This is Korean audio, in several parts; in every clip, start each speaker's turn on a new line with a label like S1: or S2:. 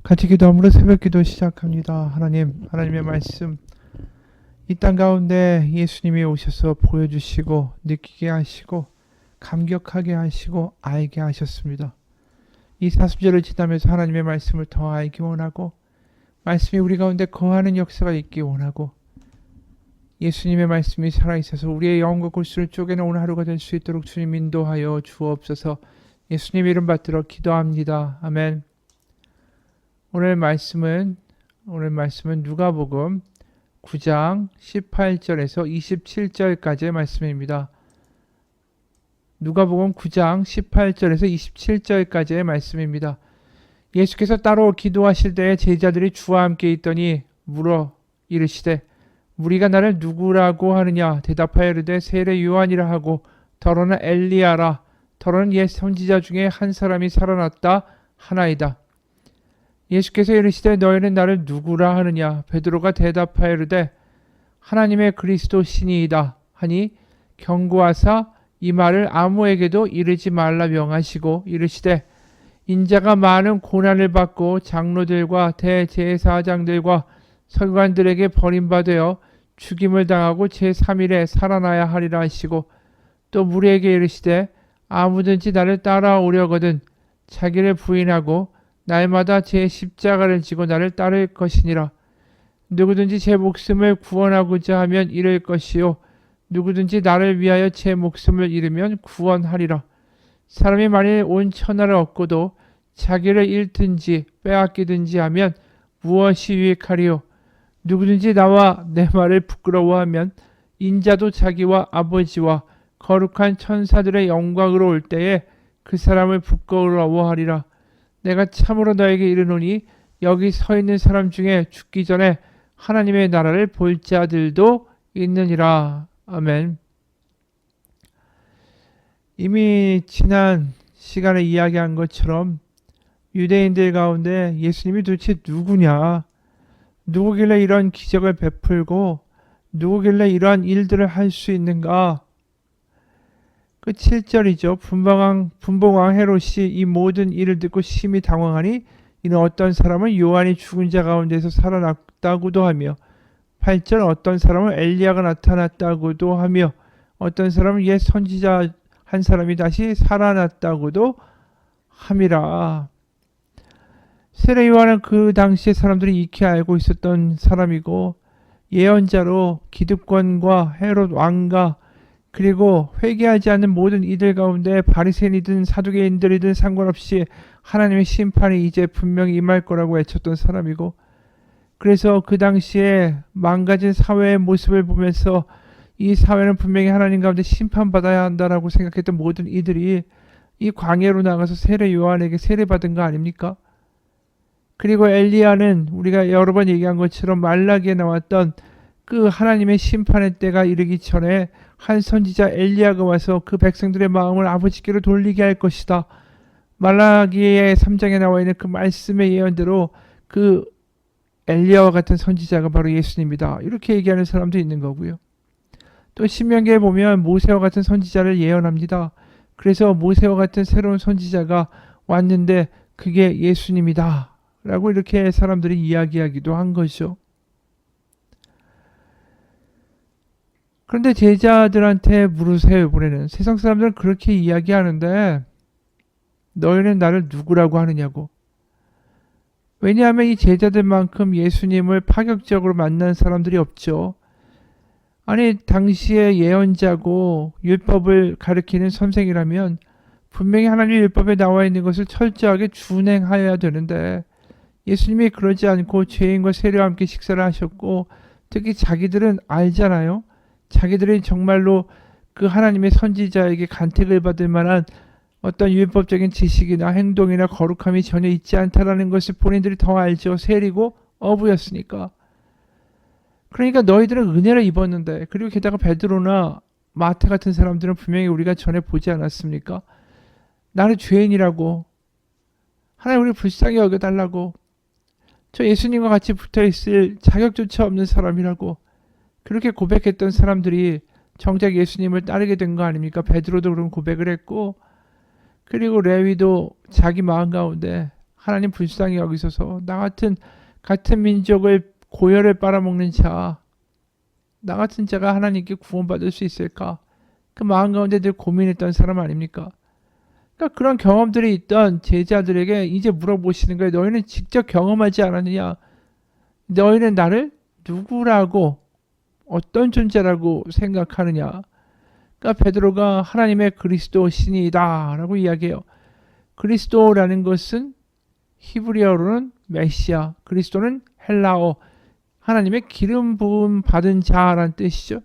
S1: 같이 기도함으로 새벽기도 시작합니다. 하나님의 말씀 이 땅 가운데 예수님이 오셔서 보여주시고 느끼게 하시고 감격하게 하시고 알게 하셨습니다. 이 사순절을 지나면서 하나님의 말씀을 더 알기 원하고 말씀이 우리 가운데 거하는 역사가 있기 원하고 예수님의 말씀이 살아있어서 우리의 영과 골수를 쪼개는 오늘 하루가 될 수 있도록 주님 인도하여 주옵소서. 예수님 이름 받들어 기도합니다. 아멘. 오늘 말씀은 누가복음 9장 18절에서 27절까지의 말씀입니다. 누가복음 9장 18절에서 27절까지의 말씀입니다. 예수께서 따로 기도하실 때에 제자들이 주와 함께 있더니 물어 이르시되 무리가 나를 누구라고 하느냐 대답하여 이르되 세례 요한이라 하고 더러는 엘리야라 더러는 옛 선지자 중에 한 사람이 살아났다 하나이다. 예수께서 이르시되 너희는 나를 누구라 하느냐 베드로가 대답하여 이르되 하나님의 그리스도 신이이다 하니 경고하사 이 말을 아무에게도 이르지 말라 명하시고 이르시되 인자가 많은 고난을 받고 장로들과 대제사장들과 서기관들에게 버림받아 죽임을 당하고 제3일에 살아나야 하리라 하시고 또 무리에게 이르시되 아무든지 나를 따라오려거든 자기를 부인하고 날마다 제 십자가를 지고 나를 따를 것이니라. 누구든지 제 목숨을 구원하고자 하면 잃을 것이요 누구든지 나를 위하여 제 목숨을 잃으면 구원하리라. 사람이 만일 온 천하를 얻고도 자기를 잃든지 빼앗기든지 하면 무엇이 유익하리요. 누구든지 나와 내 말을 부끄러워하면 인자도 자기와 아버지와 거룩한 천사들의 영광으로 올 때에 그 사람을 부끄러워하리라. 내가 참으로 너에게 이르노니 여기 서 있는 사람 중에 죽기 전에 하나님의 나라를 볼 자들도 있느니라. 아멘. 이미 지난 시간에 이야기한 것처럼 유대인들 가운데 예수님이 도대체 누구냐, 누구길래 이런 기적을 베풀고 누구길래 이러한 일들을 할 수 있는가. 그 7절이죠. 분봉왕 헤롯이 이 모든 일을 듣고 심히 당황하니 이는 어떤 사람은 요한이 죽은 자 가운데서 살아났다고도 하며 8절 어떤 사람은 엘리야가 나타났다고도 하며 어떤 사람은 옛 선지자 한 사람이 다시 살아났다고도 함이라. 세례 요한은 그 당시에 사람들이 익히 알고 있었던 사람이고 예언자로 기득권과 헤롯 왕과 그리고 회개하지 않는 모든 이들 가운데 바리새인이든 사두개인들이든 상관없이 하나님의 심판이 이제 분명히 임할 거라고 외쳤던 사람이고 그래서 그 당시에 망가진 사회의 모습을 보면서 이 사회는 분명히 하나님 가운데 심판받아야 한다라고 생각했던 모든 이들이 이 광야로 나가서 세례 요한에게 세례받은 거 아닙니까? 그리고 엘리야는 우리가 여러 번 얘기한 것처럼 말라기에 나왔던 그 하나님의 심판의 때가 이르기 전에 한 선지자 엘리야가 와서 그 백성들의 마음을 아버지께로 돌리게 할 것이다. 말라기의 3장에 나와 있는 그 말씀의 예언대로 그 엘리야와 같은 선지자가 바로 예수님이다. 이렇게 얘기하는 사람도 있는 거고요. 또 신명기에 보면 모세와 같은 선지자를 예언합니다. 그래서 모세와 같은 새로운 선지자가 왔는데 그게 예수님이다. 라고 이렇게 사람들이 이야기하기도 한 것이죠. 그런데 제자들한테 물으세요. 이번에는 세상 사람들은 그렇게 이야기하는데 너희는 나를 누구라고 하느냐고. 왜냐하면 이 제자들만큼 예수님을 파격적으로 만난 사람들이 없죠. 아니 당시의 예언자고 율법을 가리키는 선생이라면 분명히 하나님의 율법에 나와 있는 것을 철저하게 준행하여야 되는데 예수님이 그러지 않고 죄인과 세리와 함께 식사를 하셨고 특히 자기들은 알잖아요. 자기들이 정말로 그 하나님의 선지자에게 간택을 받을 만한 어떤 율법적인 지식이나 행동이나 거룩함이 전혀 있지 않다라는 것을 본인들이 더 알죠. 세리고 어부였으니까. 그러니까 너희들은 은혜를 입었는데 그리고 게다가 베드로나 마태 같은 사람들은 분명히 우리가 전에 보지 않았습니까? 나는 죄인이라고 하나님 우리 불쌍히 여겨달라고 저 예수님과 같이 붙어있을 자격조차 없는 사람이라고 그렇게 고백했던 사람들이 정작 예수님을 따르게 된 거 아닙니까? 베드로도 그런 고백을 했고 그리고 레위도 자기 마음 가운데 하나님 불쌍히 여기소서. 나 같은 민족을 고열을 빨아먹는 자, 나 같은 자가 하나님께 구원받을 수 있을까? 그 마음 가운데 늘 고민했던 사람 아닙니까? 그러니까 그런 경험들이 있던 제자들에게 이제 물어보시는 거예요. 너희는 직접 경험하지 않았느냐? 너희는 나를 누구라고, 어떤 존재라고 생각하느냐? 그러니까 베드로가 하나님의 그리스도 신이다 라고 이야기해요. 그리스도라는 것은 히브리어로는 메시아, 그리스도는 헬라어, 하나님의 기름 부음 받은 자라는 뜻이죠.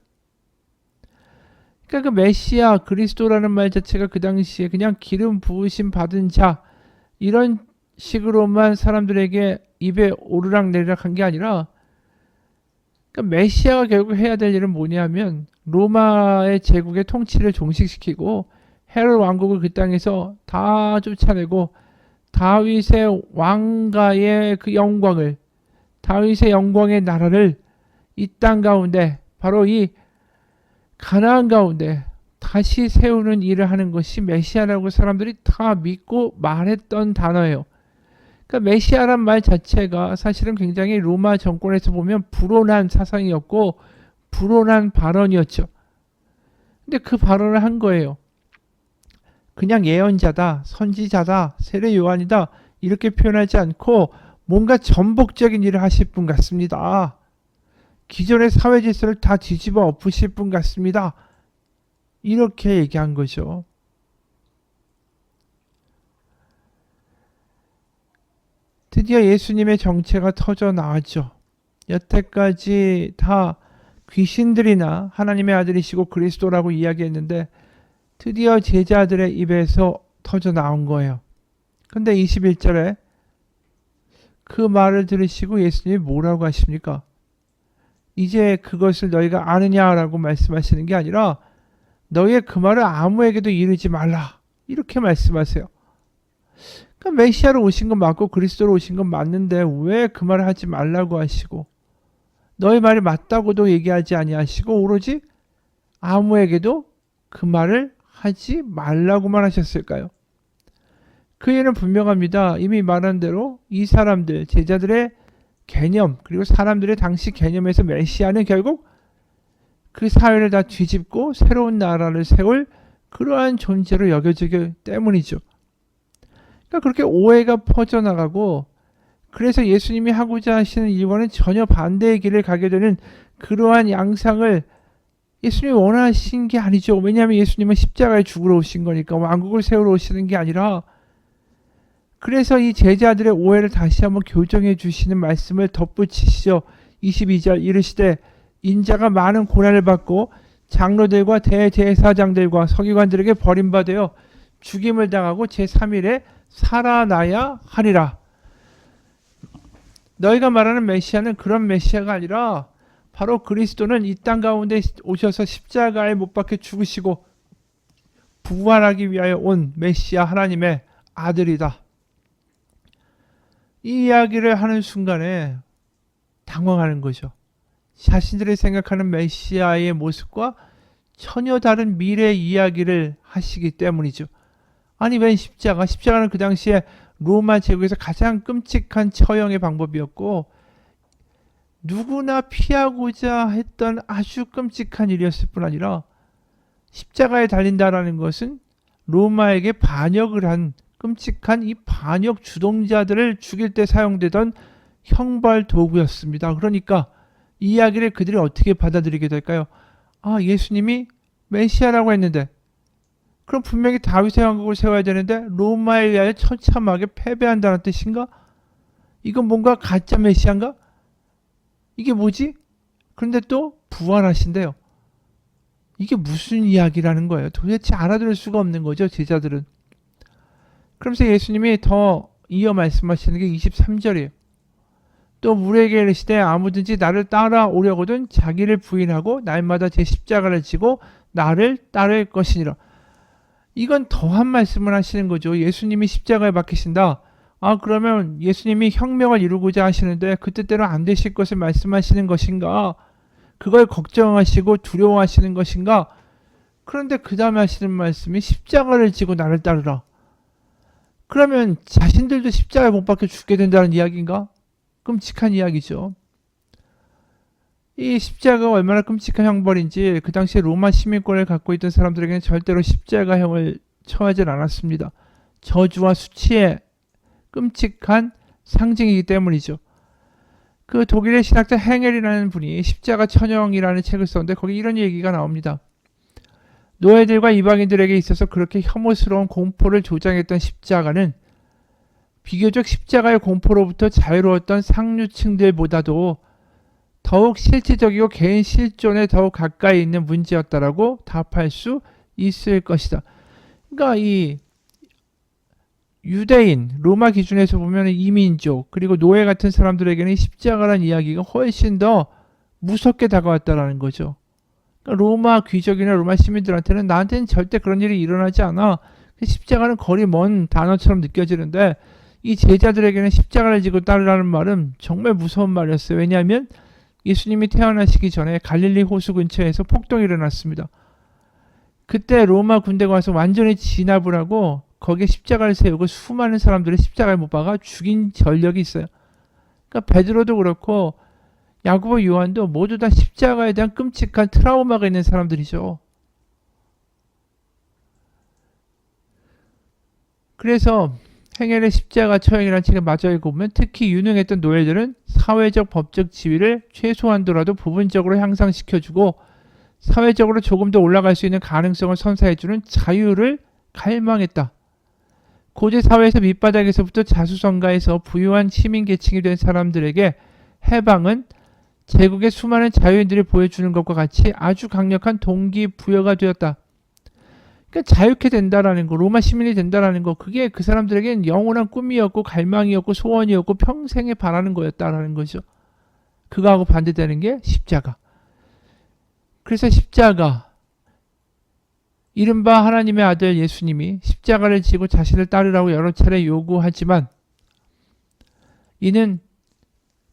S1: 그러니까 그 메시아, 그리스도라는 말 자체가 그 당시에 그냥 기름 부으심 받은 자 이런 식으로만 사람들에게 입에 오르락 내리락 한 게 아니라, 그러니까 메시아가 결국 해야 될 일은 뭐냐면 로마의 제국의 통치를 종식시키고 헤롯 왕국을 그 땅에서 다 쫓아내고 다윗의 왕가의 그 영광을, 다윗의 영광의 나라를 이 땅 가운데, 바로 이 가나안 가운데 다시 세우는 일을 하는 것이 메시아라고 사람들이 다 믿고 말했던 단어예요. 그러니까 메시아란 말 자체가 사실은 굉장히 로마 정권에서 보면 불온한 사상이었고 불온한 발언이었죠. 근데 그 발언을 한 거예요. 그냥 예언자다, 선지자다, 세례 요한이다 이렇게 표현하지 않고 뭔가 전복적인 일을 하실 분 같습니다. 기존의 사회 질서를 다 뒤집어 엎으실 분 같습니다. 이렇게 얘기한 거죠. 드디어 예수님의 정체가 터져 나왔죠. 여태까지 다 귀신들이나 하나님의 아들이시고 그리스도라고 이야기했는데 드디어 제자들의 입에서 터져 나온 거예요. 근데 21절에 그 말을 들으시고 예수님이 뭐라고 하십니까? 이제 그것을 너희가 아느냐라고 말씀하시는 게 아니라 너희의 그 말을 아무에게도 이르지 말라 이렇게 말씀하세요. 그러니까 메시아로 오신 건 맞고 그리스도로 오신 건 맞는데 왜 그 말을 하지 말라고 하시고 너희 말이 맞다고도 얘기하지 아니하시고 오로지 아무에게도 그 말을 하지 말라고만 하셨을까요? 그 이유는 분명합니다. 이미 말한 대로 이 사람들, 제자들의 개념, 그리고 사람들의 당시 개념에서 메시아는 결국 그 사회를 다 뒤집고 새로운 나라를 세울 그러한 존재로 여겨지기 때문이죠. 그러니까 그렇게 오해가 퍼져나가고, 그래서 예수님이 하고자 하시는 일과는 전혀 반대의 길을 가게 되는 그러한 양상을 예수님이 원하신 게 아니죠. 왜냐하면 예수님은 십자가에 죽으러 오신 거니까, 왕국을 세우러 오시는 게 아니라. 그래서 이 제자들의 오해를 다시 한번 교정해 주시는 말씀을 덧붙이시죠. 22절 이르시되 인자가 많은 고난을 받고 장로들과 대제사장들과 서기관들에게 버림받아 죽임을 당하고 제3일에 살아나야 하리라. 너희가 말하는 메시아는 그런 메시아가 아니라 바로 그리스도는 이 땅 가운데 오셔서 십자가에 못 박혀 죽으시고 부활하기 위하여 온 메시아 하나님의 아들이다. 이 이야기를 하는 순간에 당황하는 거죠. 자신들이 생각하는 메시아의 모습과 전혀 다른 미래 이야기를 하시기 때문이죠. 아니 웬 십자가는 그 당시에 로마 제국에서 가장 끔찍한 처형의 방법이었고 누구나 피하고자 했던 아주 끔찍한 일이었을 뿐 아니라 십자가에 달린다라는 것은 로마에게 반역을 한 끔찍한 이 반역 주동자들을 죽일 때 사용되던 형벌 도구였습니다. 그러니까 이 이야기를 그들이 어떻게 받아들이게 될까요? 아, 예수님이 메시아라고 했는데 그럼 분명히 다윗의 왕국을 세워야 되는데 로마에 의하여 처참하게 패배한다는 뜻인가? 이건 뭔가 가짜 메시아인가? 이게 뭐지? 그런데 또 부활하신대요. 이게 무슨 이야기라는 거예요? 도대체 알아들을 수가 없는 거죠, 제자들은. 그러면서 예수님이 더 이어 말씀하시는 게 23절이에요. 또 우리에게 이르시되 아무든지 나를 따라오려거든 자기를 부인하고 날마다 제 십자가를 지고 나를 따를 것이니라. 이건 더한 말씀을 하시는 거죠. 예수님이 십자가에 박히신다. 아, 그러면 예수님이 혁명을 이루고자 하시는데 그 뜻대로 안 되실 것을 말씀하시는 것인가? 그걸 걱정하시고 두려워하시는 것인가? 그런데 그 다음에 하시는 말씀이 십자가를 지고 나를 따르라. 그러면 자신들도 십자가에 못 박혀 죽게 된다는 이야기인가? 끔찍한 이야기죠. 이 십자가가 얼마나 끔찍한 형벌인지 그 당시에 로마 시민권을 갖고 있던 사람들에게는 절대로 십자가형을 처하지 않았습니다. 저주와 수치의 끔찍한 상징이기 때문이죠. 그 독일의 신학자 행헬이라는 분이 십자가 천형이라는 책을 썼는데 거기 이런 얘기가 나옵니다. 노예들과 이방인들에게 있어서 그렇게 혐오스러운 공포를 조장했던 십자가는 비교적 십자가의 공포로부터 자유로웠던 상류층들보다도 더욱 실질적이고 개인 실존에 더욱 가까이 있는 문제였다라고 답할 수 있을 것이다. 그러니까 이 유대인, 로마 기준에서 보면 이민족, 그리고 노예 같은 사람들에게는 십자가라는 이야기가 훨씬 더 무섭게 다가왔다라는 거죠. 그러니까 로마 귀족이나 로마 시민들한테는 나한테는 절대 그런 일이 일어나지 않아. 십자가는 거리 먼 단어처럼 느껴지는데 이 제자들에게는 십자가를 지고 따르라는 말은 정말 무서운 말이었어요. 왜냐하면 예수님이 태어나시기 전에 갈릴리 호수 근처에서 폭동이 일어났습니다. 그때 로마 군대가 와서 완전히 진압을 하고 거기에 십자가를 세우고 수많은 사람들을 십자가에 못 박아 죽인 전력이 있어요. 그러니까 베드로도 그렇고 야고보, 요한도 모두 다 십자가에 대한 끔찍한 트라우마가 있는 사람들이죠. 그래서 행헬의 십자가 처형이라는 책을 마저 읽어보면 특히 유능했던 노예들은 사회적 법적 지위를 최소한도라도 부분적으로 향상시켜주고 사회적으로 조금 더 올라갈 수 있는 가능성을 선사해주는 자유를 갈망했다. 고대 사회에서 밑바닥에서부터 자수성가해서 부유한 시민 계층이 된 사람들에게 해방은 제국의 수많은 자유인들이 보여주는 것과 같이 아주 강력한 동기부여가 되었다. 그러니까 자유케 된다라는 거, 로마 시민이 된다라는 거, 그게 그 사람들에게는 영원한 꿈이었고 갈망이었고 소원이었고 평생에 바라는 거였다라는 거죠. 그거하고 반대되는 게 십자가. 그래서 십자가, 이른바 하나님의 아들 예수님이 십자가를 지고 자신을 따르라고 여러 차례 요구하지만 이는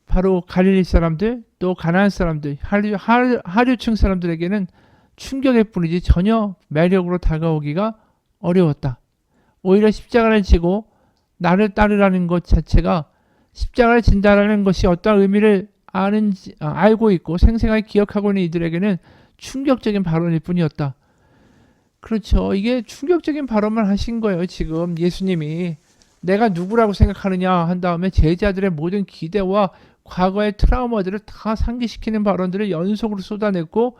S1: 바로 갈릴리 사람들, 또 가나안 사람들, 하류층 사람들에게는 충격일 뿐이지 전혀 매력으로 다가오기가 어려웠다. 오히려 십자가를 지고 나를 따르라는 것 자체가 십자가를 진다라는 것이 어떤 의미를 알고 있고 생생하게 기억하고 있는 이들에게는 충격적인 발언일 뿐이었다. 그렇죠. 이게 충격적인 발언만 하신 거예요. 지금 예수님이 내가 누구라고 생각하느냐 한 다음에 제자들의 모든 기대와 과거의 트라우마들을 다 상기시키는 발언들을 연속으로 쏟아냈고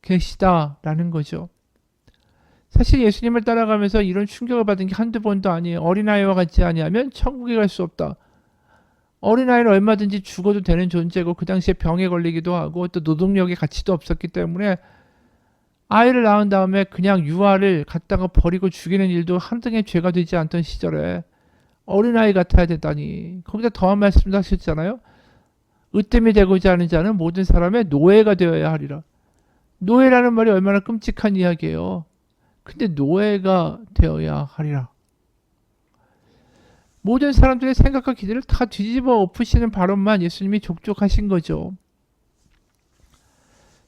S1: 계시다라는 거죠. 사실 예수님을 따라가면서 이런 충격을 받은 게 한두 번도 아니에요. 어린아이와 같지 아니하면 천국에 갈 수 없다. 어린아이는 얼마든지 죽어도 되는 존재고 그 당시에 병에 걸리기도 하고 또 노동력의 가치도 없었기 때문에 아이를 낳은 다음에 그냥 유아를 갖다가 버리고 죽이는 일도 한등의 죄가 되지 않던 시절에 어린아이 같아야 되다니. 거기다 더한 말씀도 하셨잖아요. 으뜸이 되고자 하는 자는 모든 사람의 노예가 되어야 하리라. 노예라는 말이 얼마나 끔찍한 이야기예요. 근데 노예가 되어야 하리라. 모든 사람들의 생각과 기대를 다 뒤집어 엎으시는 발언만 예수님이 족족하신 거죠.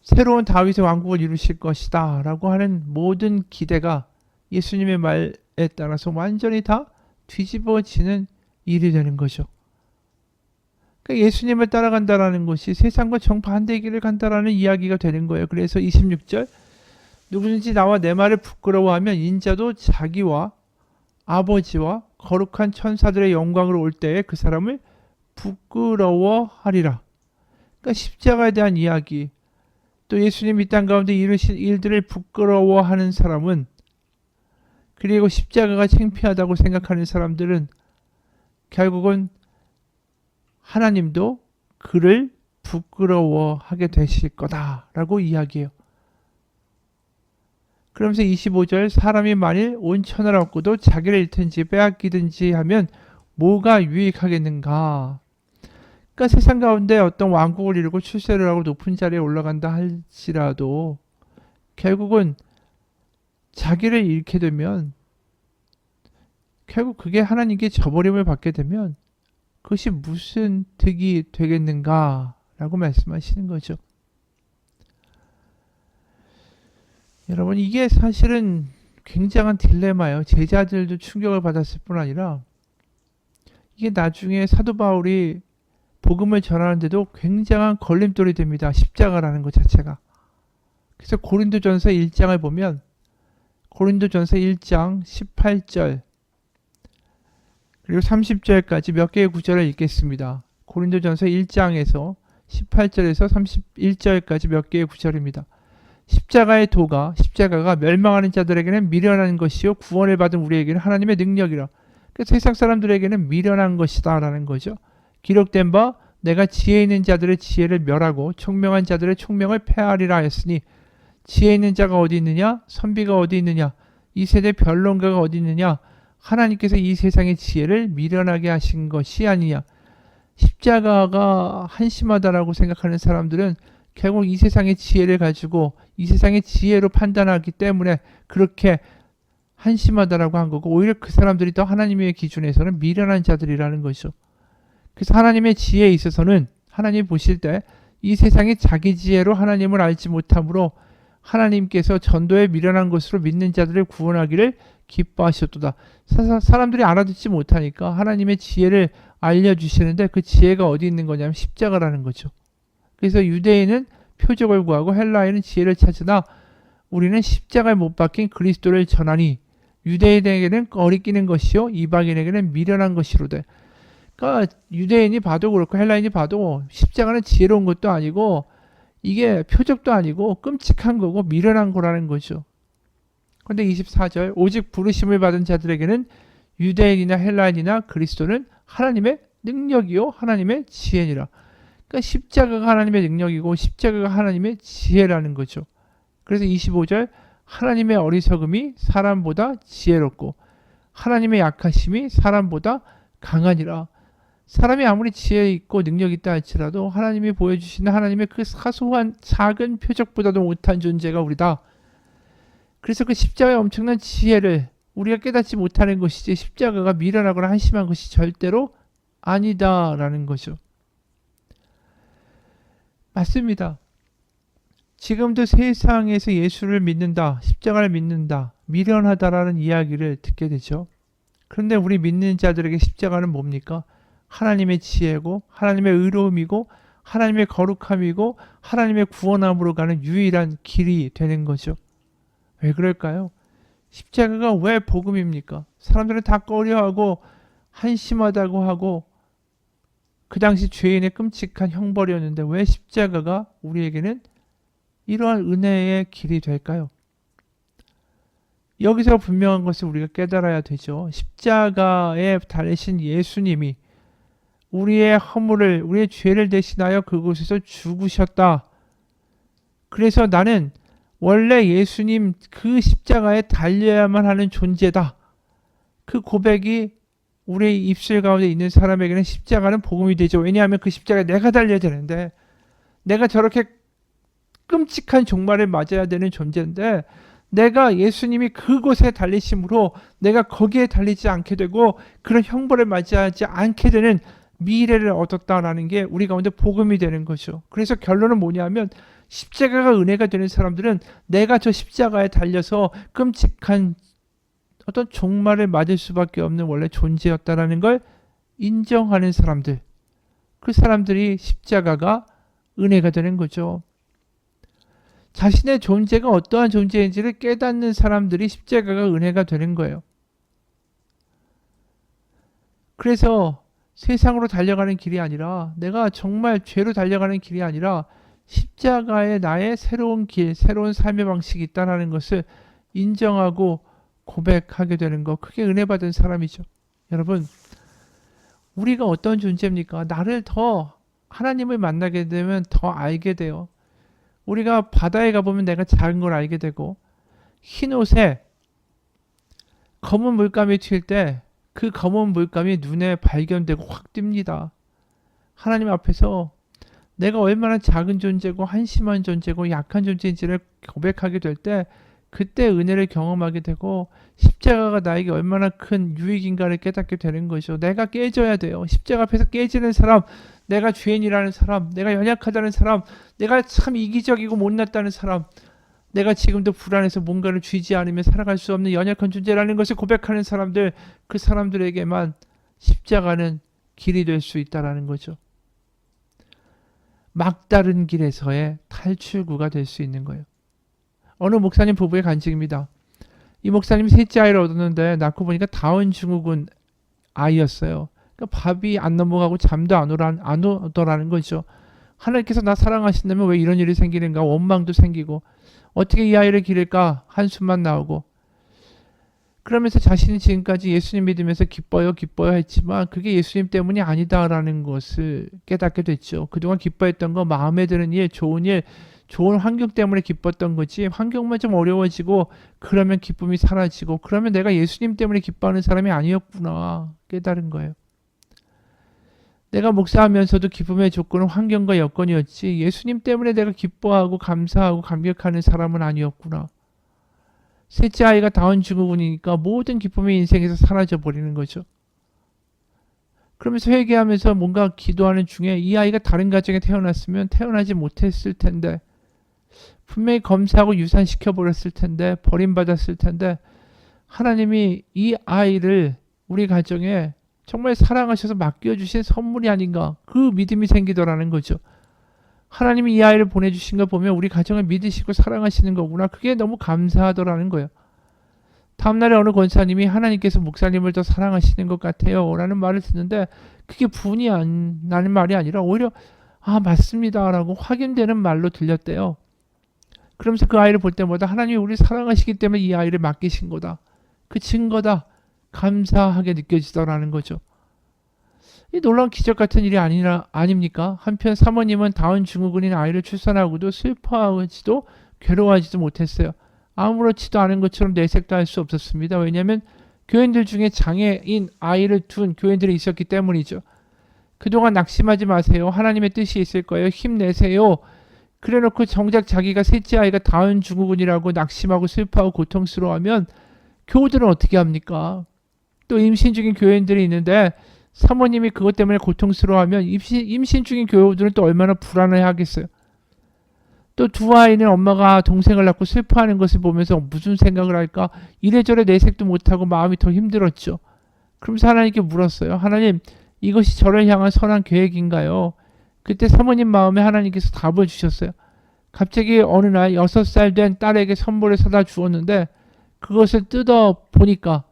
S1: 새로운 다윗의 왕국을 이루실 것이다 라고 하는 모든 기대가 예수님의 말에 따라서 완전히 다 뒤집어지는 일이 되는 거죠. 그러니까 예수님을 따라간다라는 것이 세상과 정반대의 길을 간다라는 이야기가 되는 거예요. 그래서 26절 누구든지 나와 내 말을 부끄러워하면 인자도 자기와 아버지와 거룩한 천사들의 영광으로 올 때에 그 사람을 부끄러워하리라. 그러니까 십자가에 대한 이야기, 또 예수님 이 땅 가운데 이루신 일들을 부끄러워하는 사람은, 그리고 십자가가 창피하다고 생각하는 사람들은 결국은 하나님도 그를 부끄러워하게 되실 거다라고 이야기해요. 그러면서 25절 사람이 만일 온 천하를 얻고도 자기를 잃든지 빼앗기든지 하면 뭐가 유익하겠는가. 그러니까 세상 가운데 어떤 왕국을 이루고 출세를 하고 높은 자리에 올라간다 할지라도 결국은 자기를 잃게 되면, 결국 그게 하나님께 저버림을 받게 되면 그것이 무슨 득이 되겠는가 라고 말씀하시는 거죠. 여러분, 이게 사실은 굉장한 딜레마예요. 제자들도 충격을 받았을 뿐 아니라 이게 나중에 사도 바울이 복음을 전하는데도 굉장한 걸림돌이 됩니다. 십자가라는 것 자체가. 그래서 고린도전서 1장을 보면 고린도전서 1장 18절 그리고 30절까지 몇 개의 구절을 읽겠습니다. 고린도전서 1장에서 18절에서 31절까지 몇 개의 구절입니다. 십자가가 멸망하는 자들에게는 미련한 것이요 구원을 받은 우리에게는 하나님의 능력이라. 그래서 세상 사람들에게는 미련한 것이다 라는 거죠. 기록된 바 내가 지혜 있는 자들의 지혜를 멸하고 총명한 자들의 총명을 폐하리라 하였으니 지혜 있는 자가 어디 있느냐? 선비가 어디 있느냐? 이 세대 변론가가 어디 있느냐? 하나님께서 이 세상의 지혜를 미련하게 하신 것이 아니냐. 십자가가 한심하다라고 생각하는 사람들은 결국 이 세상의 지혜를 가지고 이 세상의 지혜로 판단하기 때문에 그렇게 한심하다라고 한 거고, 오히려 그 사람들이 더 하나님의 기준에서는 미련한 자들이라는 거죠. 그래서 하나님의 지혜에 있어서는 하나님 보실 때 이 세상의 자기 지혜로 하나님을 알지 못하므로 하나님께서 전도에 미련한 것으로 믿는 자들을 구원하기를 기뻐하셨도다. 사람들이 알아듣지 못하니까 하나님의 지혜를 알려주시는데 그 지혜가 어디 있는 거냐면 십자가라는 거죠. 그래서 유대인은 표적을 구하고 헬라인은 지혜를 찾으나 우리는 십자가에 못 박힌 그리스도를 전하니 유대인에게는 거리끼는 것이요 이방인에게는 미련한 것이로되. 그러니까 유대인이 봐도 그렇고 헬라인이 봐도 십자가는 지혜로운 것도 아니고 이게 표적도 아니고 끔찍한 거고 미련한 거라는 거죠. 그런데 24절 오직 부르심을 받은 자들에게는 유대인이나 헬라인이나 그리스도는 하나님의 능력이요 하나님의 지혜니라. 그러니까 십자가가 하나님의 능력이고 십자가가 하나님의 지혜라는 거죠. 그래서 25절 하나님의 어리석음이 사람보다 지혜롭고 하나님의 약하심이 사람보다 강하니라. 사람이 아무리 지혜 있고 능력 있다 할지라도 하나님이 보여주시는 하나님의 그 사소한 작은 표적보다도 못한 존재가 우리다. 그래서 그 십자가의 엄청난 지혜를 우리가 깨닫지 못하는 것이지 십자가가 미련하거나 한심한 것이 절대로 아니다라는 거죠. 맞습니다. 지금도 세상에서 예수를 믿는다, 십자가를 믿는다, 미련하다라는 이야기를 듣게 되죠. 그런데 우리 믿는 자들에게 십자가는 뭡니까? 하나님의 지혜고 하나님의 의로움이고 하나님의 거룩함이고 하나님의 구원함으로 가는 유일한 길이 되는 거죠. 왜 그럴까요? 십자가가 왜 복음입니까? 사람들은 다 꺼려하고 한심하다고 하고 그 당시 죄인의 끔찍한 형벌이었는데 왜 십자가가 우리에게는 이러한 은혜의 길이 될까요? 여기서 분명한 것을 우리가 깨달아야 되죠. 십자가에 달리신 예수님이 우리의 허물을, 우리의 죄를 대신하여 그곳에서 죽으셨다. 그래서 나는 원래 예수님 그 십자가에 달려야만 하는 존재다. 그 고백이 우리의 입술 가운데 있는 사람에게는 십자가는 복음이 되죠. 왜냐하면 그 십자가에 내가 달려야 되는데 내가 저렇게 끔찍한 종말을 맞아야 되는 존재인데 내가 예수님이 그곳에 달리심으로 내가 거기에 달리지 않게 되고 그런 형벌을 맞이하지 않게 되는 미래를 얻었다라는 게 우리 가운데 복음이 되는 거죠. 그래서 결론은 뭐냐면 십자가가 은혜가 되는 사람들은 내가 저 십자가에 달려서 끔찍한 어떤 종말을 맞을 수밖에 없는 원래 존재였다라는 걸 인정하는 사람들, 그 사람들이 십자가가 은혜가 되는 거죠. 자신의 존재가 어떠한 존재인지를 깨닫는 사람들이 십자가가 은혜가 되는 거예요. 그래서 세상으로 달려가는 길이 아니라 내가 정말 죄로 달려가는 길이 아니라 십자가에 나의 새로운 길, 새로운 삶의 방식이 있다는 것을 인정하고 고백하게 되는 거, 그게 은혜 받은 사람이죠. 여러분, 우리가 어떤 존재입니까? 나를 더 하나님을 만나게 되면 더 알게 돼요. 우리가 바다에 가보면 내가 작은 걸 알게 되고 흰 옷에 검은 물감이 튈 때 그 검은 물감이 눈에 발견되고 확 띕니다. 하나님 앞에서 내가 얼마나 작은 존재고 한심한 존재고 약한 존재인지를 고백하게 될 때 그때 은혜를 경험하게 되고 십자가가 나에게 얼마나 큰 유익인가를 깨닫게 되는 거죠. 내가 깨져야 돼요. 십자가 앞에서 깨지는 사람, 내가 죄인이라는 사람, 내가 연약하다는 사람, 내가 참 이기적이고 못났다는 사람, 내가 지금도 불안해서 뭔가를 쥐지 않으면 살아갈 수 없는 연약한 존재라는 것을 고백하는 사람들, 그 사람들에게만 십자가는 길이 될 수 있다라는 거죠. 막다른 길에서의 탈출구가 될 수 있는 거예요. 어느 목사님 부부의 간증입니다. 이 목사님이 셋째 아이를 얻었는데 낳고 보니까 다운 증후군 아이였어요. 그러니까 밥이 안 넘어가고 잠도 안 오더라는 거죠. 하나님께서 나 사랑하신다면 왜 이런 일이 생기는가, 원망도 생기고 어떻게 이 아이를 기를까 한숨만 나오고, 그러면서 자신이 지금까지 예수님 믿으면서 기뻐요 했지만 그게 예수님 때문이 아니다라는 것을 깨닫게 됐죠. 그동안 기뻐했던 거, 마음에 드는 일, 좋은 일, 좋은 환경 때문에 기뻤던 거지, 환경만 좀 어려워지고 그러면 기쁨이 사라지고 그러면 내가 예수님 때문에 기뻐하는 사람이 아니었구나 깨달은 거예요. 내가 목사하면서도 기쁨의 조건은 환경과 여건이었지 예수님 때문에 내가 기뻐하고 감사하고 감격하는 사람은 아니었구나. 셋째 아이가 다운 증후군이니까 모든 기쁨이 인생에서 사라져 버리는 거죠. 그러면서 회개하면서 뭔가 기도하는 중에 이 아이가 다른 가정에 태어났으면 태어나지 못했을 텐데, 분명히 검사하고 유산시켜 버렸을 텐데, 버림받았을 텐데, 하나님이 이 아이를 우리 가정에 정말 사랑하셔서 맡겨주신 선물이 아닌가, 그 믿음이 생기더라는 거죠. 하나님이 이 아이를 보내주신 걸 보면 우리 가정을 믿으시고 사랑하시는 거구나, 그게 너무 감사하더라는 거예요. 다음날에 어느 권사님이 하나님께서 목사님을 더 사랑하시는 것 같아요 라는 말을 듣는데, 그게 분이 안 나는 말이 아니라 오히려 맞습니다 라고 확인되는 말로 들렸대요. 그러면서 그 아이를 볼 때마다 하나님이 우리 사랑하시기 때문에 이 아이를 맡기신 거다, 그 증거다, 감사하게 느껴지더라는 거죠. 이 놀라운 기적 같은 일이 아닙니까? 한편 사모님은 다운 증후군인 아이를 출산하고도 슬퍼하지도 괴로워하지도 못했어요. 아무렇지도 않은 것처럼 내색도 할 수 없었습니다. 왜냐하면 교인들 중에 장애인 아이를 둔 교인들이 있었기 때문이죠. 그동안 낙심하지 마세요. 하나님의 뜻이 있을 거예요. 힘내세요. 그래놓고 정작 자기가 셋째 아이가 다운 증후군이라고 낙심하고 슬퍼하고 고통스러워하면 교우들은 어떻게 합니까? 또 임신 중인 교인들이 있는데 사모님이 그것 때문에 고통스러워하면 임신 중인 교우들은 또 얼마나 불안해 하겠어요. 또 두 아이는 엄마가 동생을 낳고 슬퍼하는 것을 보면서 무슨 생각을 할까, 이래저래 내색도 못하고 마음이 더 힘들었죠. 그러면서 하나님께 물었어요. 하나님, 이것이 저를 향한 선한 계획인가요? 그때 사모님 마음에 하나님께서 답을 주셨어요. 갑자기 어느 날 6살 된 딸에게 선물을 사다 주었는데 그것을 뜯어 보니까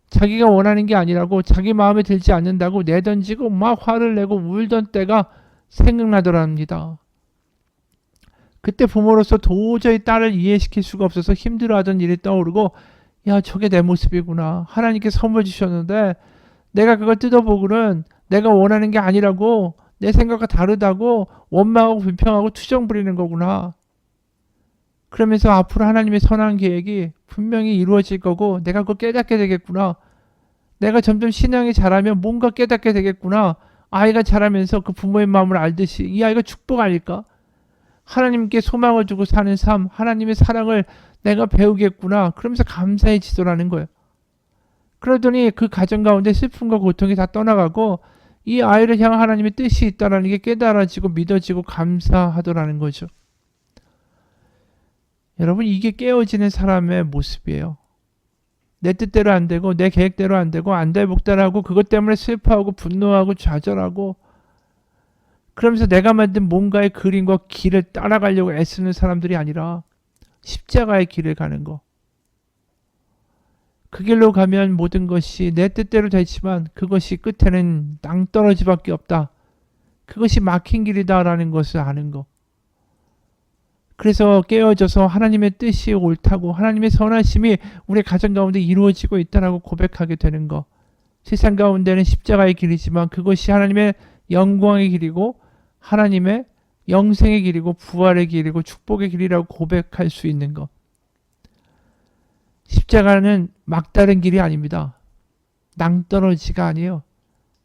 S1: 자기가 원하는 게 아니라고, 자기 마음에 들지 않는다고 내던지고 막 화를 내고 울던 때가 생각나더랍니다. 그때 부모로서 도저히 딸을 이해시킬 수가 없어서 힘들어하던 일이 떠오르고, 야, 저게 내 모습이구나. 하나님께 선물 주셨는데 내가 그걸 뜯어보고는 내가 원하는 게 아니라고, 내 생각과 다르다고 원망하고 불평하고 투정 부리는 거구나. 그러면서 앞으로 하나님의 선한 계획이 분명히 이루어질 거고 내가 그걸 깨닫게 되겠구나. 내가 점점 신앙이 자라면 뭔가 깨닫게 되겠구나. 아이가 자라면서 그 부모의 마음을 알듯이 이 아이가 축복 아닐까? 하나님께 소망을 두고 사는 삶, 하나님의 사랑을 내가 배우겠구나. 그러면서 감사해지더라는 거예요. 그러더니 그 가정 가운데 슬픔과 고통이 다 떠나가고 이 아이를 향한 하나님의 뜻이 있다는 게 깨달아지고 믿어지고 감사하더라는 거죠. 여러분, 이게 깨어지는 사람의 모습이에요. 내 뜻대로 안 되고 내 계획대로 안 되고 안달복달하고 그것 때문에 슬퍼하고 분노하고 좌절하고, 그러면서 내가 만든 뭔가의 그림과 길을 따라가려고 애쓰는 사람들이 아니라 십자가의 길을 가는 거. 그 길로 가면 모든 것이 내 뜻대로 되지만 그것이 끝에는 낭떠러지밖에 없다. 그것이 막힌 길이다라는 것을 아는 거. 그래서 깨어져서 하나님의 뜻이 옳다고, 하나님의 선하심이 우리 가정 가운데 이루어지고 있다라고 고백하게 되는 거. 세상 가운데는 십자가의 길이지만 그것이 하나님의 영광의 길이고 하나님의 영생의 길이고 부활의 길이고 축복의 길이라고 고백할 수 있는 것. 십자가는 막다른 길이 아닙니다. 낭떠러지가 아니에요.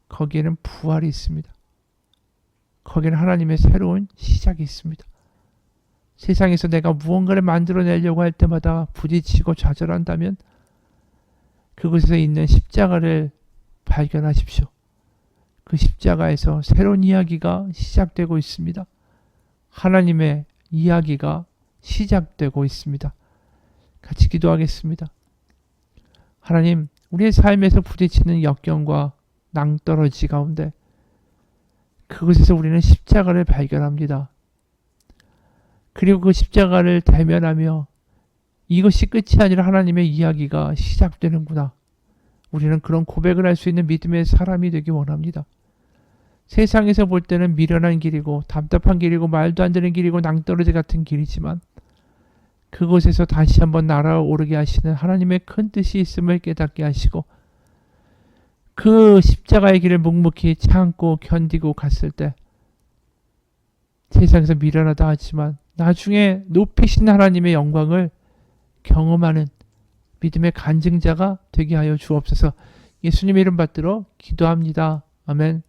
S1: 거기에는 부활이 있습니다. 거기에는 하나님의 새로운 시작이 있습니다. 세상에서 내가 무언가를 만들어내려고 할 때마다 부딪히고 좌절한다면 그곳에 있는 십자가를 발견하십시오. 그 십자가에서 새로운 이야기가 시작되고 있습니다. 하나님의 이야기가 시작되고 있습니다. 같이 기도하겠습니다. 하나님, 우리의 삶에서 부딪히는 역경과 낭떠러지 가운데 그곳에서 우리는 십자가를 발견합니다. 그리고 그 십자가를 대면하며 이것이 끝이 아니라 하나님의 이야기가 시작되는구나. 우리는 그런 고백을 할 수 있는 믿음의 사람이 되기 원합니다. 세상에서 볼 때는 미련한 길이고 답답한 길이고 말도 안 되는 길이고 낭떠러지 같은 길이지만 그곳에서 다시 한번 날아오르게 하시는 하나님의 큰 뜻이 있음을 깨닫게 하시고 그 십자가의 길을 묵묵히 참고 견디고 갔을 때 세상에서 미련하다 하지만 나중에 높이신 하나님의 영광을 경험하는 믿음의 간증자가 되게 하여 주옵소서. 예수님의 이름 받들어 기도합니다. 아멘.